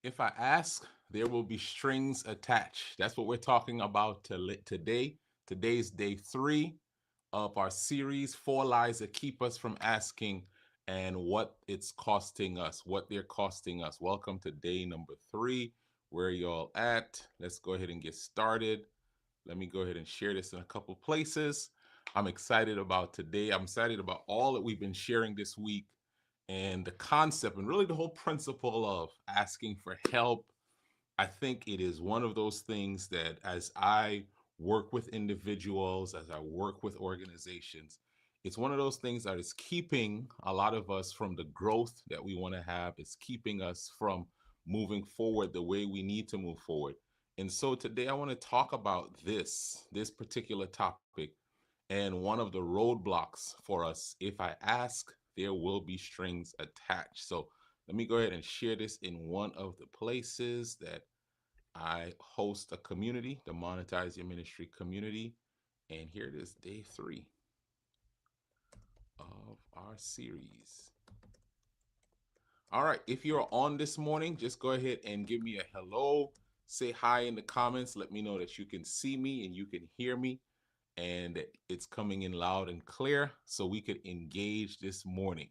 If I ask, there will be strings attached. That's what we're talking about today. Today's day 3 of our series, Four Lies That Keep Us from Asking and what it's costing us, what they're costing us. Welcome to day number 3. Where y'all at? Let's go ahead and get started. Let me go ahead and share this in a couple places. I'm excited about today. I'm excited about all that we've been sharing this week and the concept and really the whole principle of asking for help. I think it is one of those things that as I work with individuals, as I work with organizations, it's one of those things that is keeping a lot of us from the growth that we want to have. It's keeping us from moving forward the way we need to move forward. And so today I want to talk about this particular topic and one of the roadblocks for us. If I ask, there will be strings attached. So let me go ahead and share this in one of the places that I host a community, the Monetize Your Ministry community. And here it is, day 3 of our series. All right, if you're on this morning, just go ahead and give me a hello. Say hi in the comments. Let me know that you can see me and you can hear me and that it's coming in loud and clear so we could engage this morning.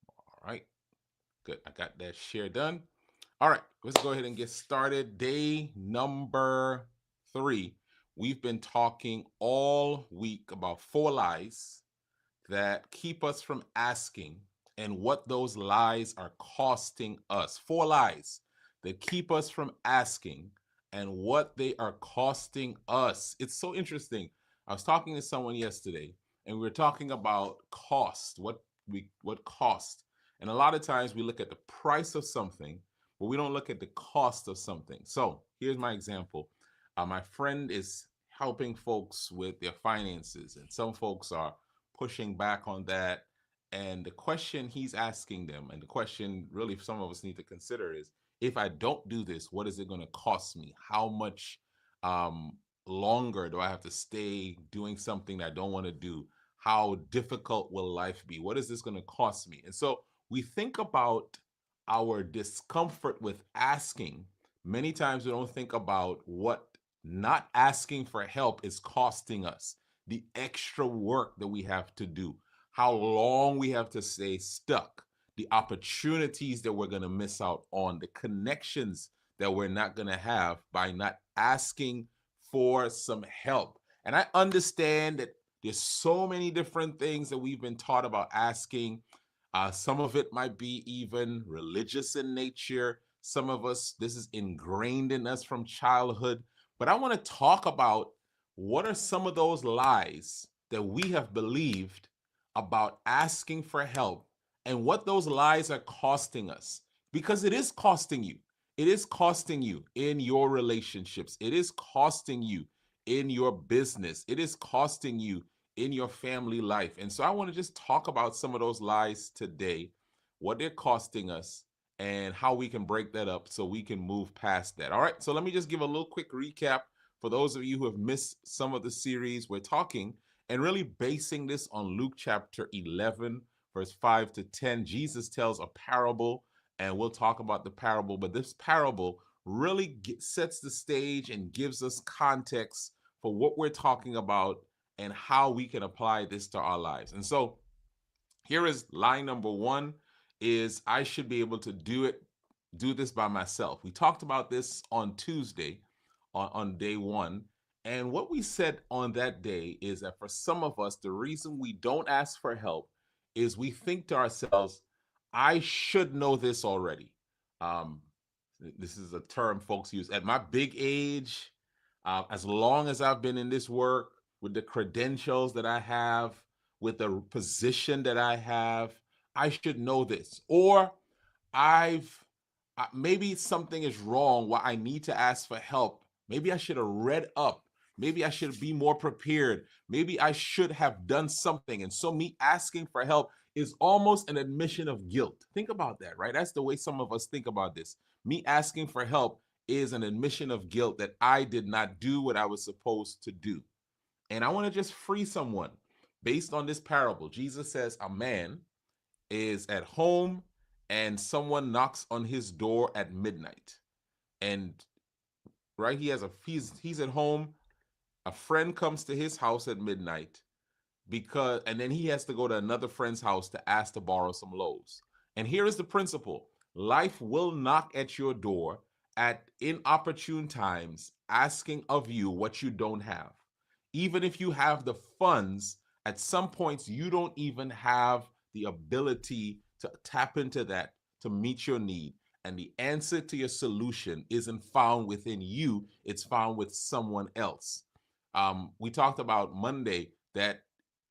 All right, good. I got that share done. All right, let's go ahead and get started. Day number 3. We've been talking all week about 4 lies that keep us from asking and what those lies are costing us. 4 lies that keep us from asking and what they are costing us. It's so interesting. I was talking to someone yesterday and we were talking about cost, what cost. And a lot of times we look at the price of something, but we don't look at the cost of something. So here's my example. My friend is helping folks with their finances, and some folks are pushing back on that. And the question he's asking them, and the question really some of us need to consider is, if I don't do this, what is it going to cost me? How much um, longer do I have to stay doing something that I don't want to do? How difficult will life be? What is this going to cost me? And so we think about our discomfort with asking. Many times we don't think about what not asking for help is costing us, the extra work that we have to do, how long we have to stay stuck, the opportunities that we're going to miss out on, the connections that we're not going to have by not asking for some help. And I understand that there's so many different things that we've been taught about asking. Some of it might be even religious in nature. Some of us, this is ingrained in us from childhood. But I want to talk about what are some of those lies that we have believed about asking for help and what those lies are costing us? Because it is costing you. It is costing you in your relationships. It is costing you in your business. It is costing you in your family life. And so I want to just talk about some of those lies today, what they're costing us, and how we can break that up so we can move past that. All right. So let me just give a little quick recap for those of you who have missed some of the series. We're talking and really basing this on Luke chapter 11, verse 5 to 10. Jesus tells a parable, and we'll talk about the parable, but this parable really sets the stage and gives us context for what we're talking about and how we can apply this to our lives. And so here is line number 1 is I should be able to do this by myself. We talked about this on Tuesday on day 1. And what we said on that day is that for some of us, the reason we don't ask for help is we think to ourselves, I should know this already. Um, this is a term folks use. At my big age, as long as I've been in this work, with the credentials that I have, with the position that I have, I should know this. Or I've maybe something is wrong where I need to ask for help. Maybe I should have read up. Maybe I should be more prepared. Maybe I should have done something. And so me asking for help is almost an admission of guilt. Think about that, right? That's the way some of us think about this. Me asking for help is an admission of guilt that I did not do what I was supposed to do. And I want to just free someone based on this parable. Jesus says a man is at home and someone knocks on his door at midnight, and right, he's at home. A friend comes to his house at midnight, and then he has to go to another friend's house to ask to borrow some loaves. And here is the principle: life will knock at your door at inopportune times, asking of you what you don't have. Even if you have the funds, at some points you don't even have the ability to tap into that to meet your need. And the answer to your solution isn't found within you, it's found with someone else. We talked about Monday that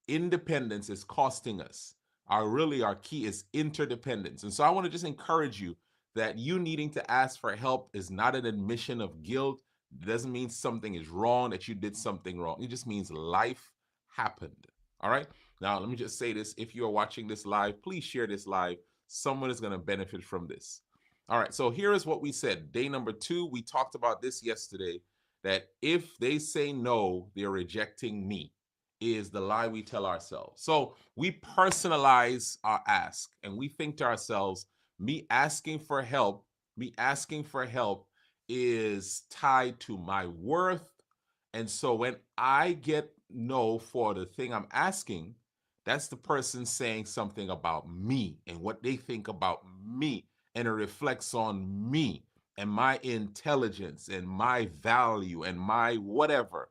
independence is costing us. Our key is interdependence. And so I want to just encourage you that you needing to ask for help is not an admission of guilt. It doesn't mean something is wrong, that you did something wrong. It just means life happened. All right. Now, let me just say this. If you are watching this live, please share this live. Someone is going to benefit from this. All right. So here is what we said. Day number 2, we talked about this yesterday, that if they say no, they're rejecting me, is the lie we tell ourselves. So we personalize our ask, and we think to ourselves, me asking for help is tied to my worth. And so when I get no for the thing I'm asking, that's the person saying something about me and what they think about me. And it reflects on me and my intelligence and my value and my whatever.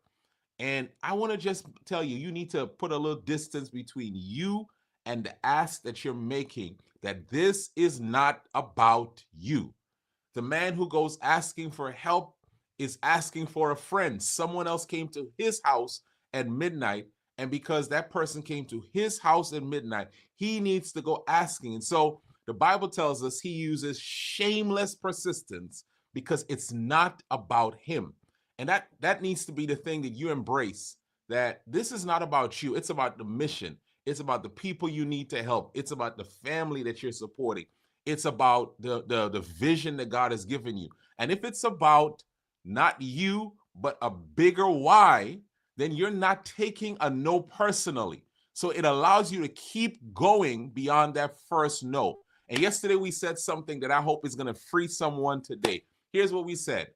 And I want to just tell you, you need to put a little distance between you and the ask that you're making, that this is not about you. The man who goes asking for help is asking for a friend. Someone else came to his house at midnight, and because that person came to his house at midnight, he needs to go asking. And so the Bible tells us he uses shameless persistence because it's not about him. And that needs to be the thing that you embrace, that this is not about you. It's about the mission. It's about the people you need to help. It's about the family that you're supporting. It's about the vision that God has given you. And if it's about not you, but a bigger why, then you're not taking a no personally. So it allows you to keep going beyond that first no. And yesterday we said something that I hope is going to free someone today. Here's what we said.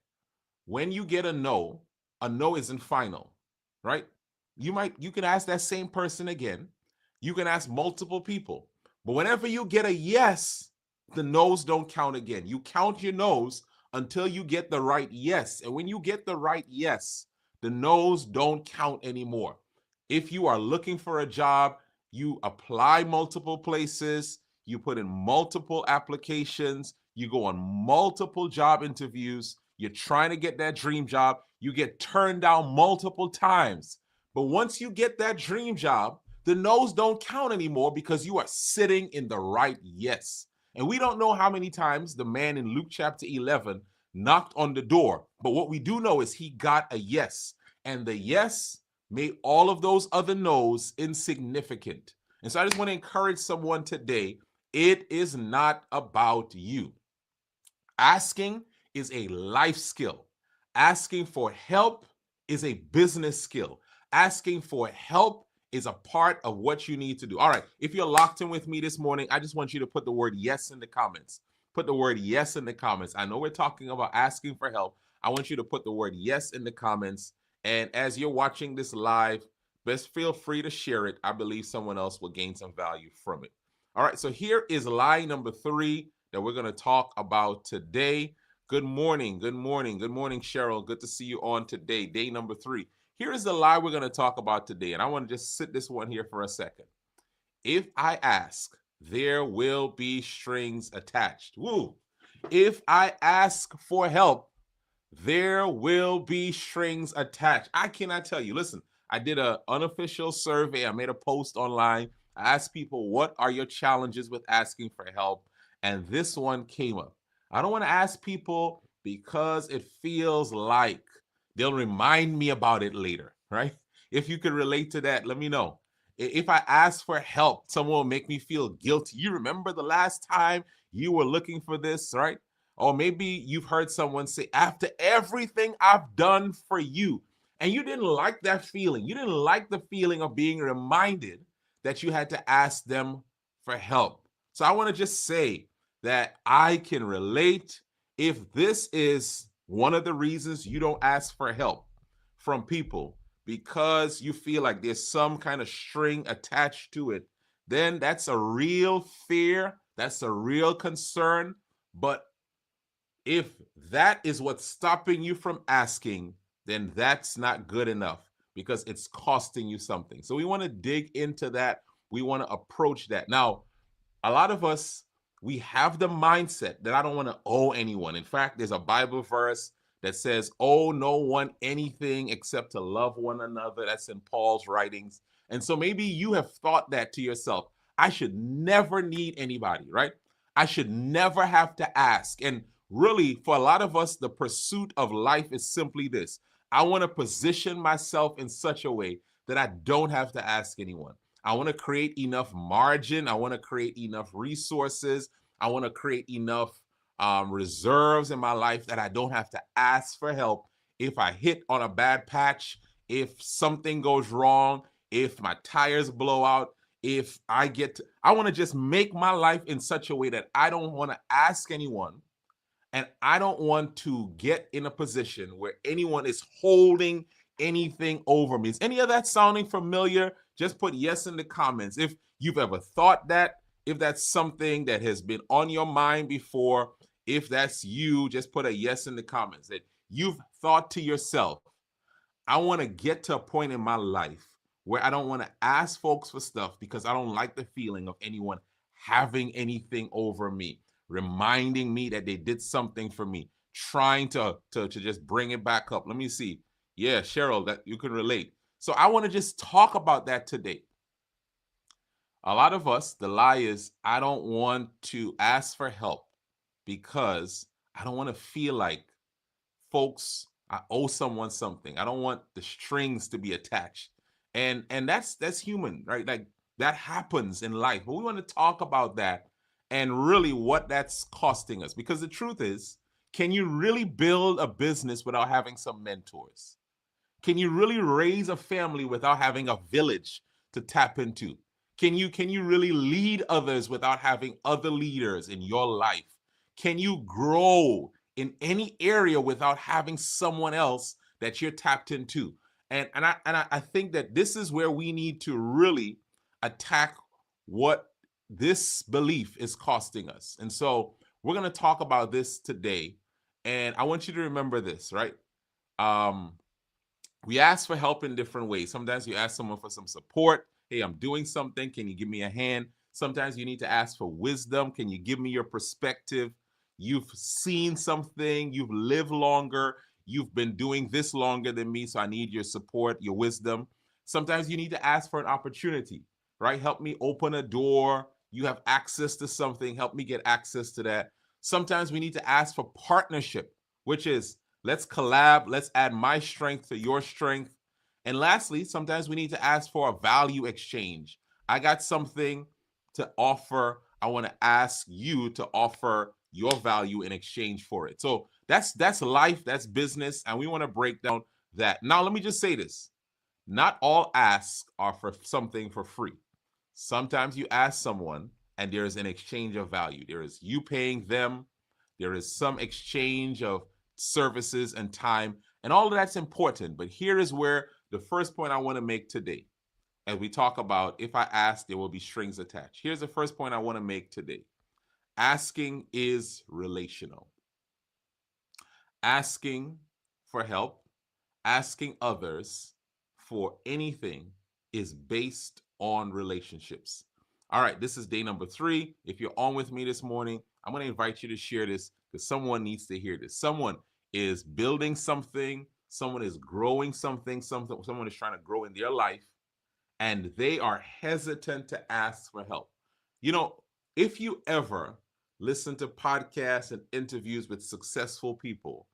When you get a no isn't final, right? You can ask that same person again. You can ask multiple people. But whenever you get a yes, the no's don't count again. You count your no's until you get the right yes. And when you get the right yes, the no's don't count anymore. If you are looking for a job, you apply multiple places, you put in multiple applications, you go on multiple job interviews, you're trying to get that dream job, you get turned down multiple times. But once you get that dream job, the no's don't count anymore because you are sitting in the right yes. And we don't know how many times the man in Luke chapter 11 knocked on the door. But what we do know is he got a yes. And the yes made all of those other no's insignificant. And so I just want to encourage someone today. It is not about you. Asking is a life skill. Asking for help is a business skill. Asking for help is a part of what you need to do. All right, if you're locked in with me this morning, I just want you to put the word yes in the comments. Put the word yes in the comments. I know we're talking about asking for help. I want you to put the word yes in the comments. And as you're watching this live, best feel free to share it. I believe someone else will gain some value from it. All right, so here is lie number 3 that we're going to talk about today. Good morning. Good morning. Good morning, Cheryl. Good to see you on today, day number 3. Here is the lie we're going to talk about today, and I want to just sit this one here for a second. If I ask, there will be strings attached. Woo! If I ask for help, there will be strings attached. I cannot tell you. Listen, I did an unofficial survey. I made a post online. I asked people, what are your challenges with asking for help? And this one came up. I don't want to ask people because it feels like they'll remind me about it later, right? If you could relate to that, let me know. If I ask for help, someone will make me feel guilty. You remember the last time you were looking for this, right? Or maybe you've heard someone say, after everything I've done for you, and you didn't like that feeling. You didn't like the feeling of being reminded that you had to ask them for help. So I want to just say, that I can relate. If this is one of the reasons you don't ask for help from people because you feel like there's some kind of string attached to it, then that's a real fear. That's a real concern. But if that is what's stopping you from asking, then that's not good enough because it's costing you something. So we want to dig into that. We want to approach that. Now, a lot of us, we have the mindset that I don't want to owe anyone. In fact, there's a Bible verse that says, owe no one anything except to love one another. That's in Paul's writings. And so maybe you have thought that to yourself. I should never need anybody, right? I should never have to ask. And really, for a lot of us, the pursuit of life is simply this: I want to position myself in such a way that I don't have to ask anyone. I want to create enough margin. I want to create enough resources. I want to create enough reserves in my life that I don't have to ask for help if I hit on a bad patch, if something goes wrong, if my tires blow out, if I want to just make my life in such a way that I don't want to ask anyone, and I don't want to get in a position where anyone is holding anything over me. Is any of that sounding familiar? Just put yes in the comments if you've ever thought that, if that's something that has been on your mind before. If that's you, just put a yes in the comments that you've thought to yourself, I want to get to a point in my life where I don't want to ask folks for stuff because I don't like the feeling of anyone having anything over me, reminding me that they did something for me, trying to just bring it back up. Let me see. Yeah, Cheryl, that you can relate. So I want to just talk about that today. A lot of us, the lie is, I don't want to ask for help because I don't want to feel like folks, I owe someone something. I don't want the strings to be attached. And that's human, right? Like that happens in life. But we want to talk about that and really what that's costing us. Because the truth is, can you really build a business without having some mentors? Can you really raise a family without having a village to tap into? Can you really lead others without having other leaders in your life? Can you grow in any area without having someone else that you're tapped into? And I think that this is where we need to really attack what this belief is costing us. And so we're going to talk about this today. And I want you to remember this, right? Um, we ask for help in different ways. Sometimes you ask someone for some support. Hey, I'm doing something. Can you give me a hand? Sometimes you need to ask for wisdom. Can you give me your perspective? You've seen something, you've lived longer, you've been doing this longer than me, so I need your support, your wisdom. Sometimes you need to ask for an opportunity, right? Help me open a door. You have access to something, help me get access to that. Sometimes we need to ask for partnership, which is let's collab, let's add my strength to your strength. And lastly, sometimes we need to ask for a value exchange. I got something to offer. I want to ask you to offer your value in exchange for it. So that's life, that's business, and we want to break down that. Now, let me just say this. Not all asks are for something for free. Sometimes you ask someone and there is an exchange of value. There is you paying them, there is some exchange of services and time, and all of that's important. But here is where the first point I want to make today, as we talk about if I ask, there will be strings attached. Here's the first point I want to make today. Asking is relational. Asking for help, asking others for anything is based on relationships. All right, this is day number 3. If you're on with me this morning, I'm going to invite you to share this because someone needs to hear this. Someone is building something, someone is growing something, someone is trying to grow in their life, and they are hesitant to ask for help. You know, if you ever listen to podcasts and interviews with successful people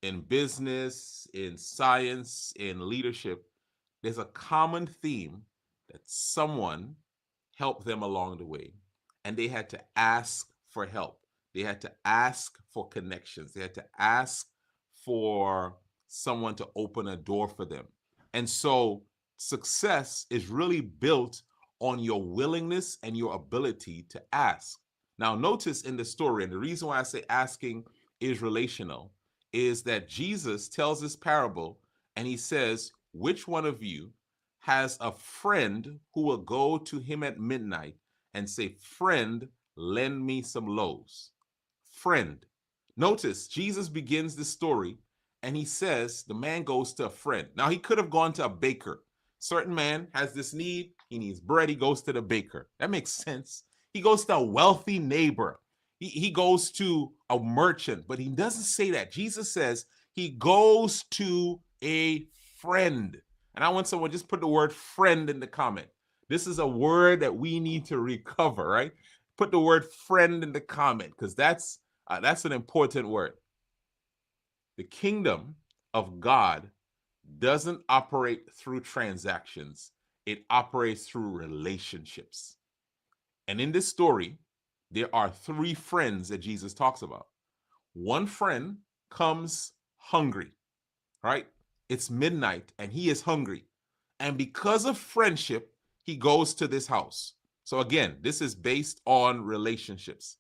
in business, in science, in leadership, there's a common theme that someone helped them along the way and they had to ask for help. They had to ask for connections. They had to ask for someone to open a door for them. And so success is really built on your willingness and your ability to ask. Now, notice in the story, and the reason why I say asking is relational, is that Jesus tells this parable and he says, which one of you has a friend who will go to him at midnight and say, friend, lend me some loaves? Friend. Notice Jesus begins the story and he says the man goes to a friend. Now, he could have gone to a baker. Certain man has this need, he needs bread, he goes to the baker. That makes sense. He goes to a wealthy neighbor. He goes to a merchant, but he doesn't say that. Jesus says he goes to a friend. And I want someone just put the word friend in the comment. This is a word that we need to recover, right? Put the word friend in the comment because that's an important word. The kingdom of God doesn't operate through transactions. It operates through relationships. And in this story, there are three friends that Jesus talks about. One friend comes hungry, right? It's midnight and he is hungry. And because of friendship, he goes to this house. So again, this is based on relationships.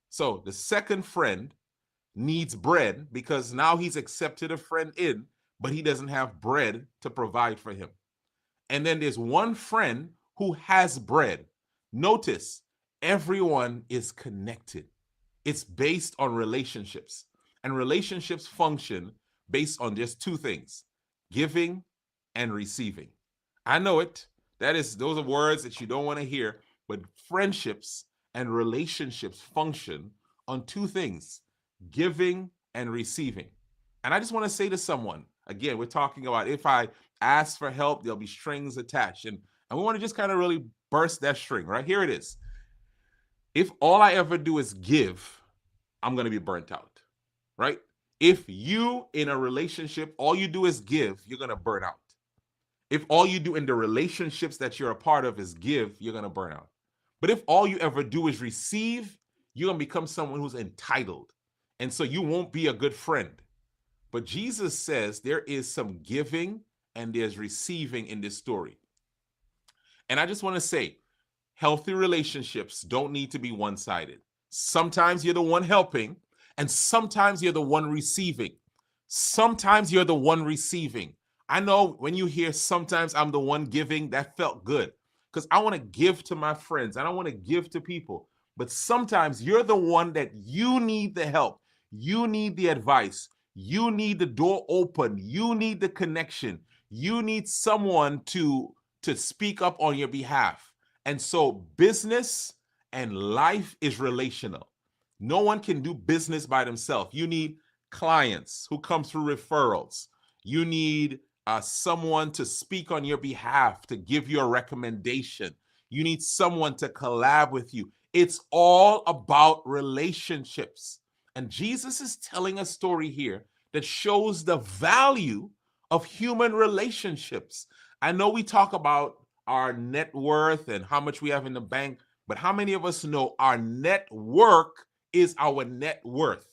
So the second friend needs bread because now he's accepted a friend in, but he doesn't have bread to provide for him. And then there's one friend who has bread. Notice, everyone is connected. It's based on relationships. And relationships function based on just two things: giving and receiving. I know it. Those are words that you don't want to hear, but friendships and relationships function on two things: giving and receiving. And I just want to say to someone, again, we're talking about if I ask for help, there'll be strings attached. And we want to just kind of really burst that string, right? Here it is. If all I ever do is give, I'm going to be burnt out, right? If you in a relationship, all you do is give, you're going to burn out. If all you do in the relationships that you're a part of is give, you're going to burn out. But if all you ever do is receive, you're going to become someone who's entitled. And so you won't be a good friend. But Jesus says there is some giving and there's receiving in this story. And I just want to say, healthy relationships don't need to be one-sided. Sometimes you're the one helping, and sometimes you're the one receiving. Sometimes you're the one receiving. I know when you hear sometimes I'm the one giving, that felt good because I want to give to my friends and I want to give to people. But sometimes you're the one that you need the help. You need the advice. You need the door open. You need the connection. You need someone to speak up on your behalf. And so business and life is relational. No one can do business by themselves. You need clients who come through referrals. You need someone to speak on your behalf, to give you a recommendation. You need someone to collab with you. It's all about relationships. And Jesus is telling a story here that shows the value of human relationships. I know we talk about our net worth and how much we have in the bank, but how many of us know our net worth is our net worth?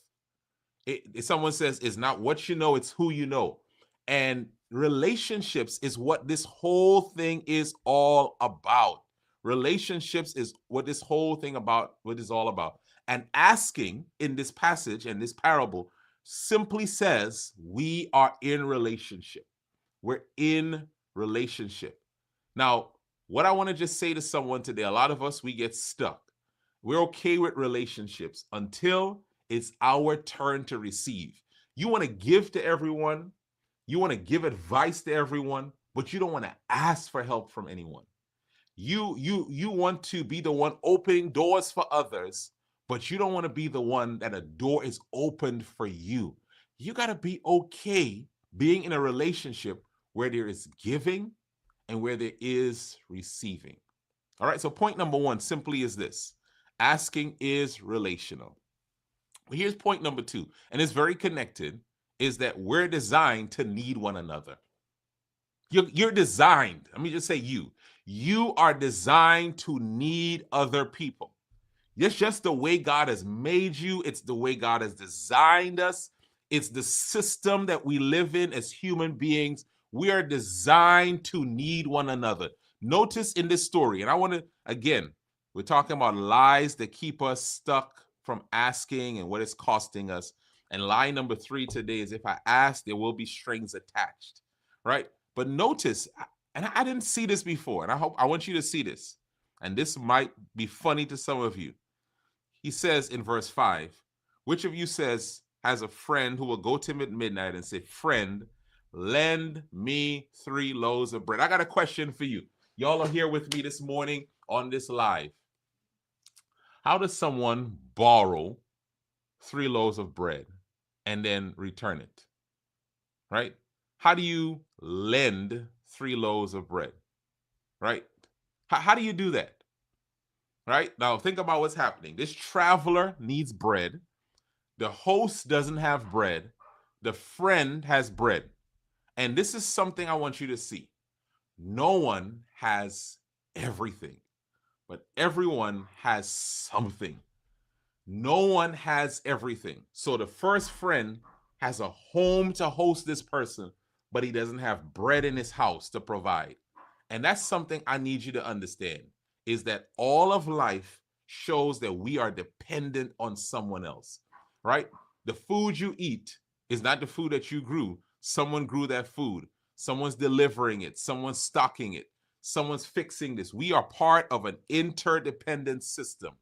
If someone says it's not what you know, it's who you know. And relationships is what this whole thing is all about. Relationships is what this whole thing about, what is all about. And asking in this passage and this parable simply says we are in relationship. We're in relationship. Now, what I want to just say to someone today, a lot of us, we get stuck. We're okay with relationships until it's our turn to receive. You want to give to everyone. You want to give advice to everyone, but you don't want to ask for help from anyone. You want to be the one opening doors for others, but you don't want to be the one that a door is opened for you. You got to be okay being in a relationship where there is giving and where there is receiving. All right, so point number one simply is this: asking is relational. But here's point number two, and it's very connected, is that we're designed to need one another. You're designed, let me just say you are designed to need other people. It's just the way God has made you. It's the way God has designed us. It's the system that we live in as human beings. We are designed to need one another. Notice in this story, and I want to, again, We're talking about lies that keep us stuck from asking and what it's costing us. And lie number 3 today is if I ask, there will be strings attached, right? But notice, and I didn't see this before, and I want you to see this. And this might be funny to some of you. He says in verse 5, which of you has a friend who will go to him at midnight and say, friend, lend me 3 loaves of bread. I got a question for you. Y'all are here with me this morning on this live. How does someone borrow 3 loaves of bread and then return it? Right? How do you lend 3 loaves of bread? Right? How do you do that? Right? Now think about what's happening. This traveler needs bread. The host doesn't have bread. The friend has bread. And this is something I want you to see. No one has everything, but everyone has something. No one has everything. So the first friend has a home to host this person, but he doesn't have bread in his house to provide. And that's something I need you to understand, is that all of life shows that we are dependent on someone else, right? The food you eat is not the food that you grew. Someone grew that food. Someone's delivering it. Someone's stocking it. Someone's fixing this. We are part of an interdependent system.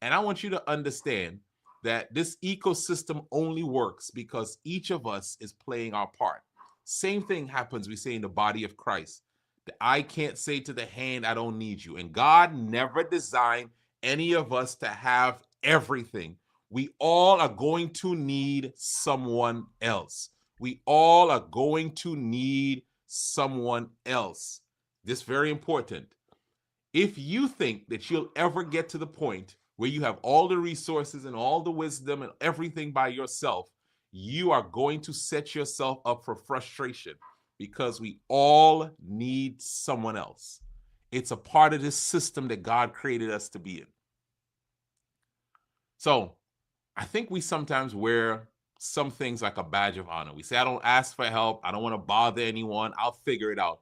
And I want you to understand that this ecosystem only works because each of us is playing our part. Same thing happens, we say, in the body of Christ. The eye can't say to the hand, I don't need you. And God never designed any of us to have everything. We all are going to need someone else. We all are going to need someone else. This is very important. If you think that you'll ever get to the point where you have all the resources and all the wisdom and everything by yourself, you are going to set yourself up for frustration, because we all need someone else. It's a part of this system that God created us to be in. So I think we sometimes wear some things like a badge of honor. We say, I don't ask for help. I don't want to bother anyone. I'll figure it out.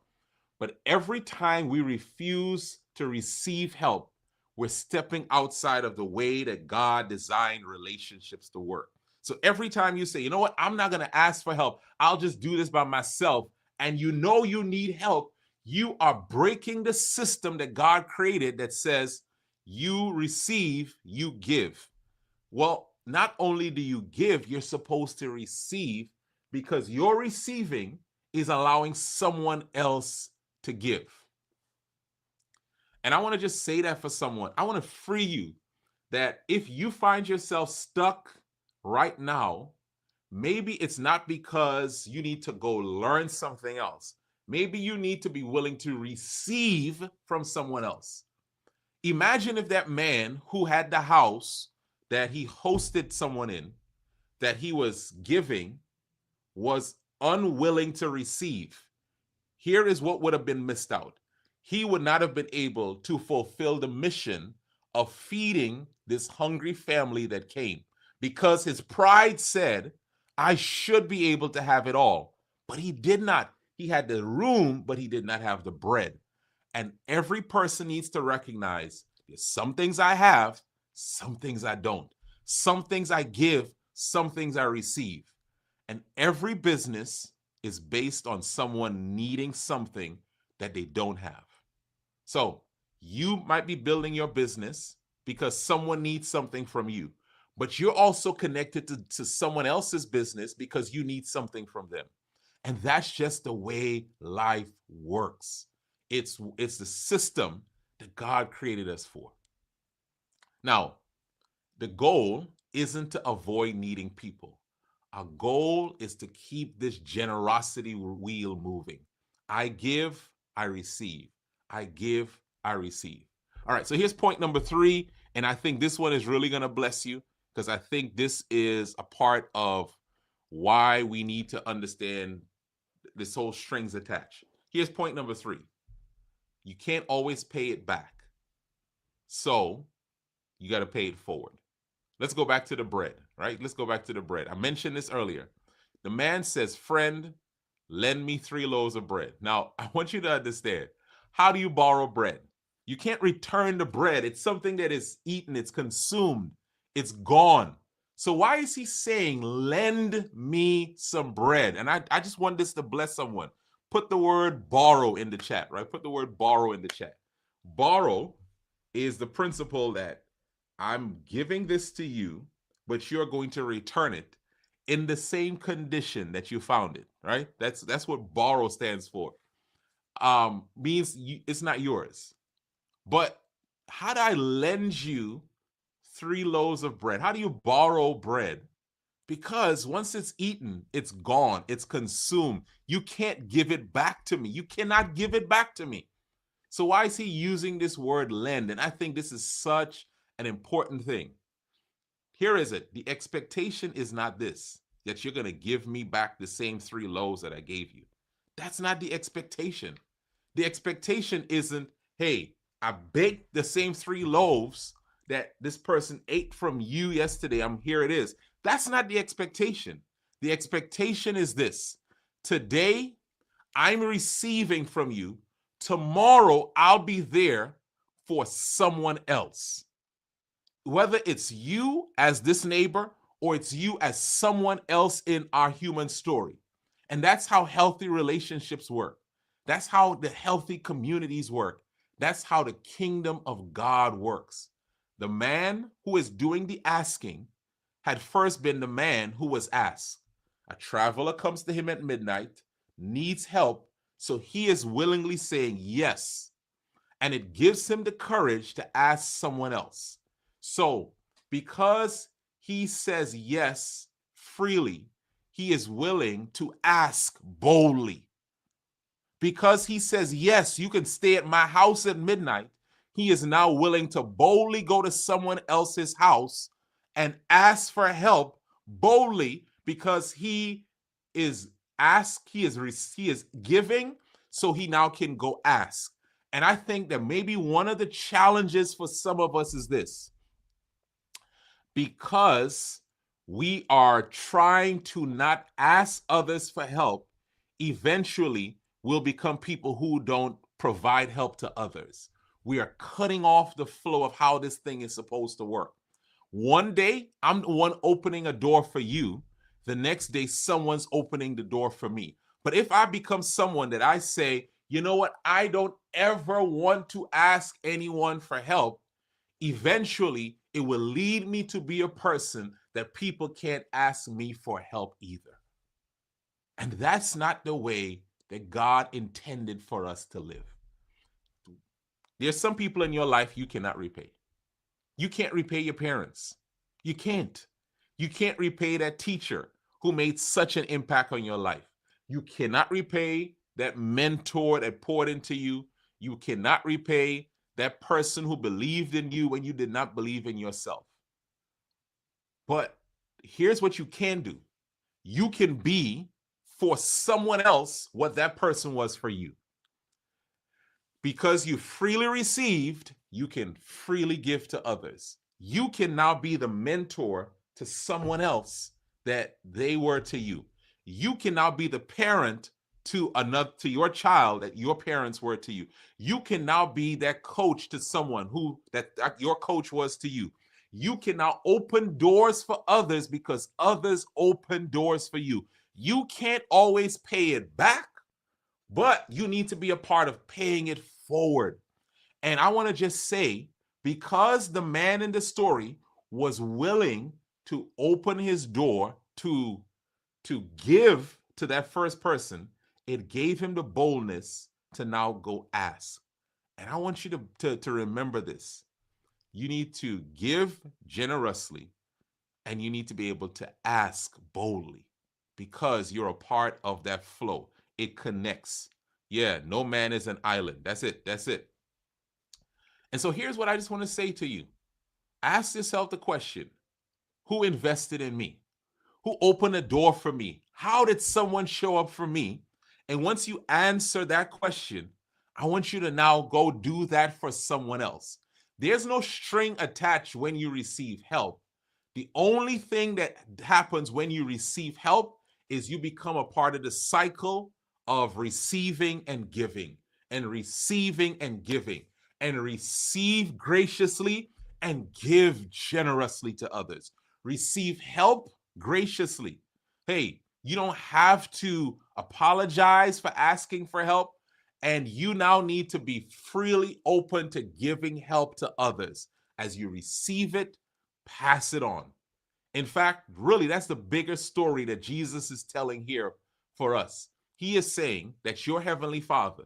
But every time we refuse to receive help, we're stepping outside of the way that God designed relationships to work. So every time you say, you know what, I'm not going to ask for help, I'll just do this by myself, and you know you need help, you are breaking the system that God created that says you receive, you give. Well, not only do you give, you're supposed to receive, because your receiving is allowing someone else to give. And I want to just say that for someone. I want to free you that if you find yourself stuck right now, maybe it's not because you need to go learn something else. Maybe you need to be willing to receive from someone else. Imagine if that man who had the house that he hosted someone in, that he was giving, was unwilling to receive. Here is what would have been missed out. He would not have been able to fulfill the mission of feeding this hungry family that came, because his pride said, I should be able to have it all. But he did not. He had the room, but he did not have the bread. And every person needs to recognize there's some things I have, some things I don't. Some things I give, some things I receive. And every business is based on someone needing something that they don't have. So you might be building your business because someone needs something from you, but you're also connected to someone else's business because you need something from them. And that's just the way life works. It's the system that God created us for. Now, the goal isn't to avoid needing people. Our goal is to keep this generosity wheel moving. I give, I receive. I give, I receive. All right, so here's point number 3, and I think this one is really going to bless you, because I think this is a part of why we need to understand this whole strings attached. Here's point number 3. You can't always pay it back. So you got to pay it forward. Let's go back to the bread, right? Let's go back to the bread. I mentioned this earlier. The man says, friend, lend me 3 loaves of bread. Now, I want you to understand, how do you borrow bread? You can't return the bread. It's something that is eaten, it's consumed, it's gone. So why is he saying, lend me some bread? And I just want this to bless someone. Put the word borrow in the chat, right? Put the word borrow in the chat. Borrow is the principle that I'm giving this to you, but you're going to return it in the same condition that you found it, right? That's what borrow stands for. Means it's not yours. But how do I lend you 3 loaves of bread? How do you borrow bread? Because once it's eaten, it's gone, it's consumed. You can't give it back to me. You cannot give it back to me. So why is he using this word lend? And I think this is such an important thing. Here is it. The expectation is not this, that you're going to give me back the same 3 loaves that I gave you. That's not the expectation. The expectation isn't, hey, I baked the same 3 loaves that this person ate from you yesterday. Here it is. That's not the expectation. The expectation is this. Today, I'm receiving from you. Tomorrow, I'll be there for someone else. Whether it's you as this neighbor or it's you as someone else in our human story. And that's how healthy relationships work. That's how the healthy communities work. That's how the kingdom of God works. The man who is doing the asking had first been the man who was asked. A traveler comes to him at midnight, needs help, so he is willingly saying yes. And it gives him the courage to ask someone else. So because he says yes freely, he is willing to ask boldly. Because he says, yes, you can stay at my house at midnight, he is now willing to boldly go to someone else's house and ask for help boldly, because he is giving, so he now can go ask. And I think that maybe one of the challenges for some of us is this. Because we are trying to not ask others for help, eventually we'll become people who don't provide help to others. We are cutting off the flow of how this thing is supposed to work. One day, I'm the one opening a door for you. The next day, someone's opening the door for me. But if I become someone that I say, you know what, I don't ever want to ask anyone for help, eventually it will lead me to be a person that people can't ask me for help either. And that's not the way that God intended for us to live. There's some people in your life you cannot repay. You can't repay your parents. You can't. You can't repay that teacher who made such an impact on your life. You cannot repay that mentor that poured into you. You cannot repay that person who believed in you when you did not believe in yourself. But here's what you can do. You can be for someone else what that person was for you. Because you freely received, you can freely give to others. You can now be the mentor to someone else that they were to you. You can now be the parent to your child that your parents were to you. You can now be that coach to someone who that your coach was to you. You can now open doors for others because others open doors for you. You can't always pay it back, but you need to be a part of paying it forward. And I want to just say, because the man in the story was willing to open his door to give to that first person, it gave him the boldness to now go ask. And I want you to remember this. You need to give generously, and you need to be able to ask boldly, because you're a part of that flow. It connects. Yeah, no man is an island. That's it. That's it. And so here's what I just want to say to you. Ask yourself the question, who invested in me? Who opened a door for me? How did someone show up for me? And once you answer that question, I want you to now go do that for someone else. There's no string attached when you receive help. The only thing that happens when you receive help is you become a part of the cycle of receiving and giving and receiving and giving. and receive graciously and give generously to others. Receive help graciously. Hey, you don't have to apologize for asking for help, and you now need to be freely open to giving help to others. As you receive it, pass it on. In fact, really, that's the bigger story that Jesus is telling here for us. He is saying that your heavenly Father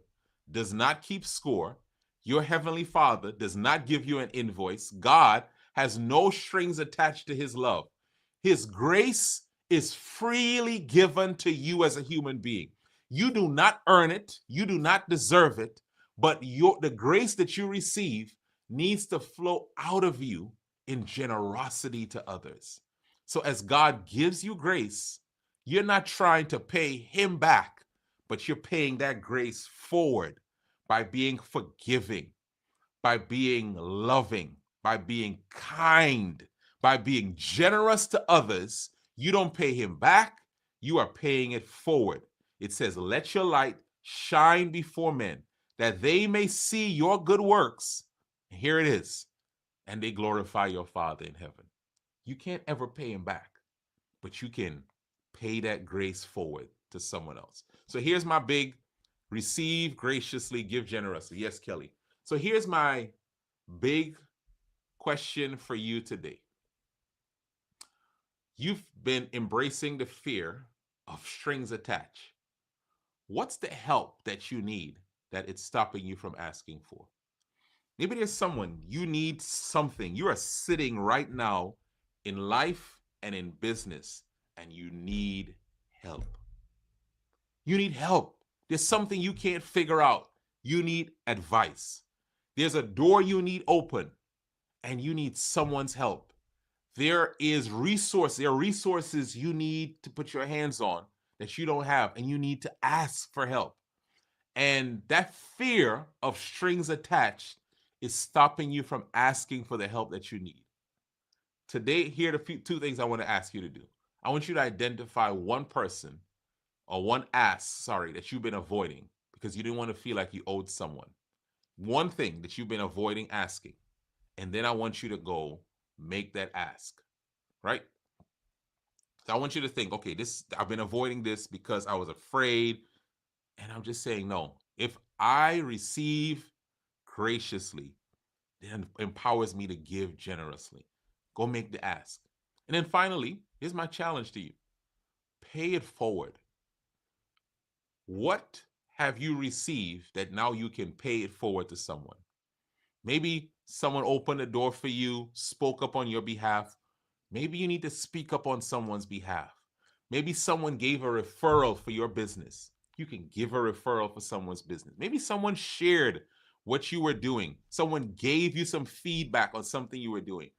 does not keep score. Your heavenly Father does not give you an invoice. God has no strings attached to his love. His grace is freely given to you as a human being. You do not earn it, you do not deserve it, but the grace that you receive needs to flow out of you in generosity to others. So as God gives you grace, you're not trying to pay him back, but you're paying that grace forward by being forgiving, by being loving, by being kind, by being generous to others. You don't pay him back, you are paying it forward. It says, let your light shine before men, that they may see your good works. Here it is. And they glorify your Father in heaven. You can't ever pay him back, but you can pay that grace forward to someone else. So here's my big receive graciously, give generously. Yes, Kelly. So here's my big question for you today. You've been embracing the fear of strings attached. What's the help that you need that it's stopping you from asking for? Maybe there's someone you need something. You are sitting right now in life and in business, and you need help. You need help. There's something you can't figure out. You need advice. There's a door you need open, and you need someone's help. There are resources you need to put your hands on that you don't have, and you need to ask for help. And that fear of strings attached is stopping you from asking for the help that you need. Today, here are the two things I want to ask you to do. I want you to identify one person or one ask, that you've been avoiding because you didn't want to feel like you owed someone. One thing that you've been avoiding asking. And then I want you to go make that ask, right? So I want you to think, okay, I've been avoiding this because I was afraid. And I'm just saying, no, if I receive graciously, then empowers me to give generously. Go make the ask. And then finally, here's my challenge to you. Pay it forward. What have you received that now you can pay it forward to someone? Maybe someone opened the door for you, spoke up on your behalf. Maybe you need to speak up on someone's behalf. Maybe someone gave a referral for your business. You can give a referral for someone's business. Maybe someone shared what you were doing. Someone gave you some feedback on something you were doing.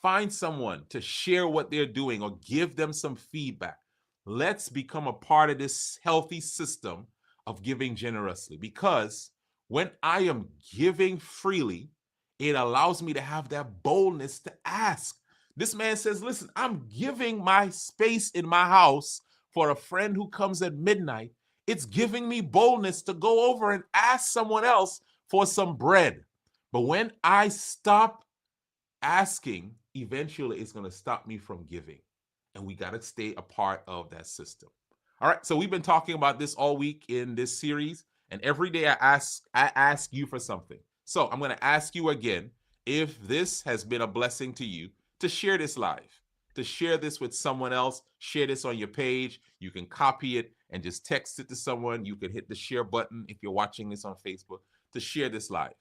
Find someone to share what they're doing or give them some feedback. Let's become a part of this healthy system of giving generously, because when I am giving freely, it allows me to have that boldness to ask. This man says, listen, I'm giving my space in my house for a friend who comes at midnight. It's giving me boldness to go over and ask someone else for some bread. But when I stop asking, eventually it's going to stop me from giving. And we got to stay a part of that system. All right. So we've been talking about this all week in this series. And every day I ask you for something. So I'm going to ask you again, if this has been a blessing to you, to share this live, to share this with someone else, share this on your page. You can copy it and just text it to someone. You can hit the share button if you're watching this on Facebook to share this live.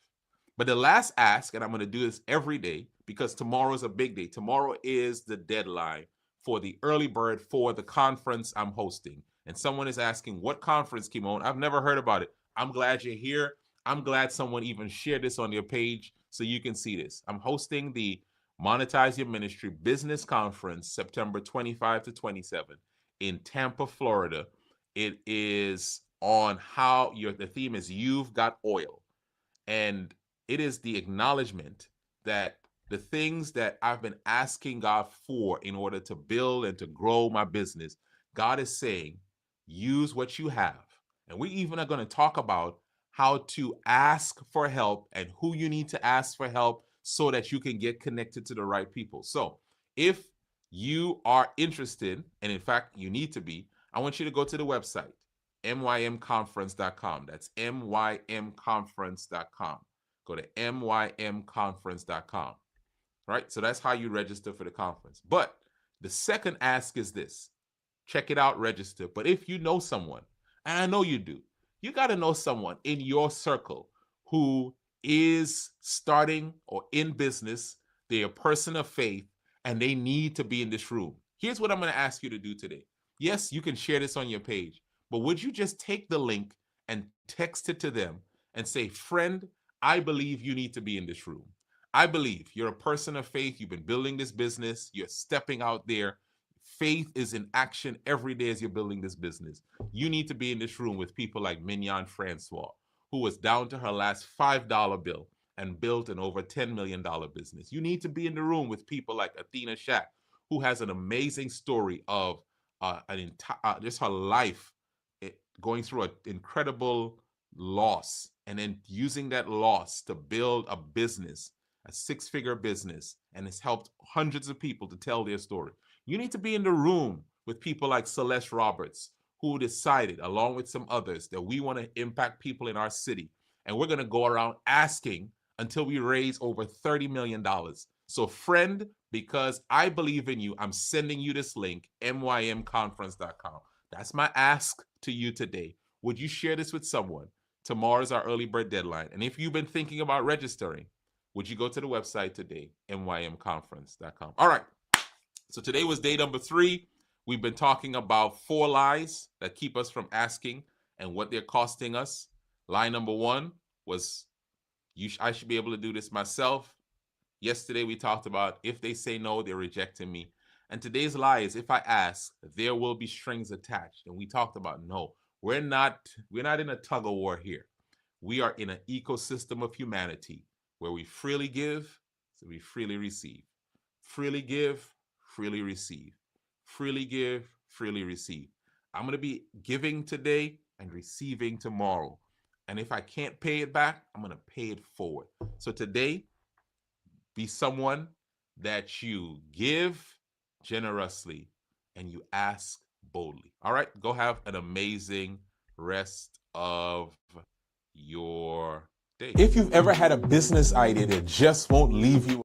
But the last ask, and I'm going to do this every day because tomorrow is a big day. Tomorrow is the deadline for the early bird for the conference I'm hosting. And someone is asking, what conference, Kimon? I've never heard about it. I'm glad you're here. I'm glad someone even shared this on your page so you can see this. I'm hosting the Monetize Your Ministry Business Conference, September 25 to 27 in Tampa, Florida. It is on the theme is You've Got Oil. And it is the acknowledgement that the things that I've been asking God for in order to build and to grow my business, God is saying, use what you have. And we even are going to talk about how to ask for help and who you need to ask for help so that you can get connected to the right people. So if you are interested, and in fact, you need to be, I want you to go to the website, mymconference.com. That's mymconference.com. Go to mymconference.com. Right? So that's how you register for the conference. But the second ask is this. Check it out, register. But if you know someone, and I know you do, you got to know someone in your circle who is starting or in business, they're a person of faith, and they need to be in this room. Here's what I'm going to ask you to do today. Yes, you can share this on your page, but would you just take the link and text it to them and say, friend, I believe you need to be in this room. I believe you're a person of faith. You've been building this business. You're stepping out there. Faith is in action every day as you're building this business. You need to be in this room with people like Mignon Francois, who was down to her last $5 bill and built an over $10 million business. You need to be in the room with people like Athena Shack, who has an amazing story of just her life going through an incredible loss and then using that loss to build a business, a six-figure business, and it's helped hundreds of people to tell their story. You need to be in the room with people like Celeste Roberts, who decided, along with some others, that we want to impact people in our city. And we're going to go around asking until we raise over $30 million. So friend, because I believe in you, I'm sending you this link, mymconference.com. That's my ask to you today. Would you share this with someone? Tomorrow is our early bird deadline. And if you've been thinking about registering, would you go to the website today, mymconference.com. All right. So today was day number 3. We've been talking about 4 lies that keep us from asking and what they're costing us. Lie number 1 was, I should be able to do this myself. Yesterday we talked about if they say no, they're rejecting me. And today's lie is if I ask, there will be strings attached. And we talked about no, we're not in a tug of war here. We are in an ecosystem of humanity where we freely give, so we freely receive. Freely give, freely receive. Freely give, freely receive. I'm going to be giving today and receiving tomorrow. And if I can't pay it back, I'm going to pay it forward. So today, be someone that you give generously and you ask boldly. All right, go have an amazing rest of your day. If you've ever had a business idea that just won't leave you,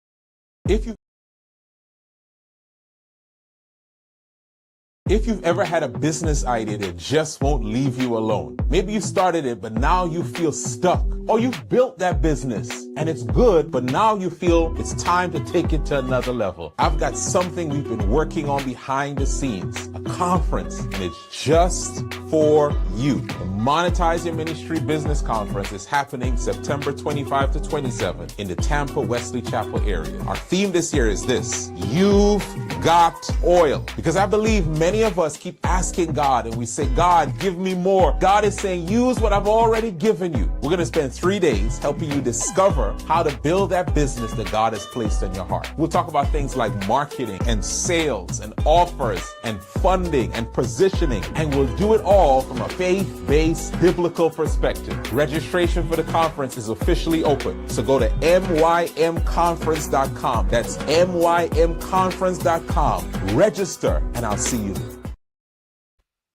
If you've ever had a business idea that just won't leave you alone, maybe you started it, but now you feel stuck, or you've built that business and it's good, but now you feel it's time to take it to another level. I've got something we've been working on behind the scenes, a conference, and it's just for you. The Monetize Your Ministry Business Conference is happening September 25 to 27 in the Tampa Wesley Chapel area. Our theme this year is this: You've Got Oil. Because I believe many of us keep asking God and we say, God, give me more. God is saying, use what I've already given you. We're going to spend 3 days helping you discover how to build that business that God has placed in your heart. We'll talk about things like marketing and sales and offers and funding and positioning, and we'll do it all from a faith-based biblical perspective. Registration for the conference is officially open. So go to mymconference.com. That's mymconference.com. Register, and I'll see you there.